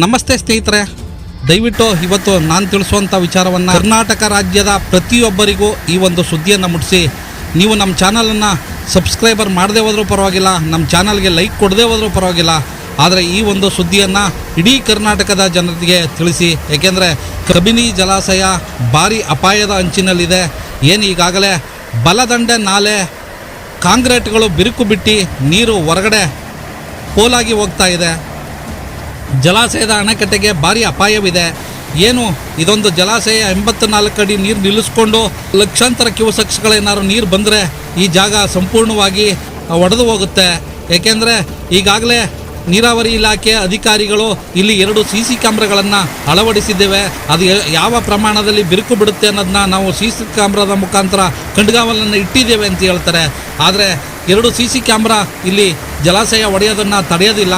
ನಮಸ್ತೆ ಸ್ನೇಹಿತರೆ, ದಯವಿಟ್ಟು ಇವತ್ತು ನಾನು ತಿಳಿಸುವಂಥ ವಿಚಾರವನ್ನು ಕರ್ನಾಟಕ ರಾಜ್ಯದ ಪ್ರತಿಯೊಬ್ಬರಿಗೂ ಈ ಒಂದು ಸುದ್ದಿಯನ್ನು ಮುಟ್ಟಿಸಿ. ನೀವು ನಮ್ಮ ಚಾನಲನ್ನು ಸಬ್ಸ್ಕ್ರೈಬರ್ ಮಾಡದೇ ಹೋದರೂ ಪರವಾಗಿಲ್ಲ, ನಮ್ಮ ಚಾನಲ್ಗೆ ಲೈಕ್ ಕೊಡದೇ ಹೋದರೂ ಪರವಾಗಿಲ್ಲ, ಆದರೆ ಈ ಒಂದು ಸುದ್ದಿಯನ್ನು ಇಡೀ ಕರ್ನಾಟಕದ ಜನರಿಗೆ ತಿಳಿಸಿ. ಏಕೆಂದರೆ ಕಬಿನಿ ಜಲಾಶಯ ಭಾರಿ ಅಪಾಯದ ಅಂಚಿನಲ್ಲಿದೆ. ಏನು ಈಗಾಗಲೇ ಬಲದಂಡೆ ನಾಲೆ ಕಾಂಕ್ರೀಟ್ಗಳು ಬಿರುಕು ಬಿಟ್ಟು ನೀರು ಹೊರಗಡೆ ಪೋಲಾಗಿ ಹೋಗ್ತಾ ಇದೆ. ಜಲಾಶಯದ ಅಣೆಕಟ್ಟೆಗೆ ಭಾರಿ ಅಪಾಯವಿದೆ. ಏನು ಇದೊಂದು ಜಲಾಶಯ 84 ಅಡಿ ನೀರು ನಿಲ್ಲಿಸ್ಕೊಂಡು ಲಕ್ಷಾಂತರ ಕ್ಯೂಸೆಕ್ಸ್ಗಳೇನಾದ್ರು ನೀರು ಬಂದರೆ ಈ ಜಾಗ ಸಂಪೂರ್ಣವಾಗಿ ಒಡೆದು ಹೋಗುತ್ತೆ. ಏಕೆಂದರೆ ಈಗಾಗಲೇ ನೀರಾವರಿ ಇಲಾಖೆ ಅಧಿಕಾರಿಗಳು ಇಲ್ಲಿ 2 CC ಕ್ಯಾಮ್ರಾಗಳನ್ನು ಅಳವಡಿಸಿದ್ದೇವೆ. ಅದು ಯಾವ ಪ್ರಮಾಣದಲ್ಲಿ ಬಿರುಕು ಬಿಡುತ್ತೆ ಅನ್ನೋದನ್ನ ನಾವು CC ಕ್ಯಾಮ್ರಾದ ಮುಖಾಂತರ ಕಣ್ಗಾವಲನ್ನು ಇಟ್ಟಿದ್ದೇವೆ ಅಂತ ಹೇಳ್ತಾರೆ. ಆದರೆ 2 CC ಕ್ಯಾಮ್ರಾ ಇಲ್ಲಿ ಜಲಾಶಯ ಒಡೆಯೋದನ್ನು ತಡೆಯೋದಿಲ್ಲ.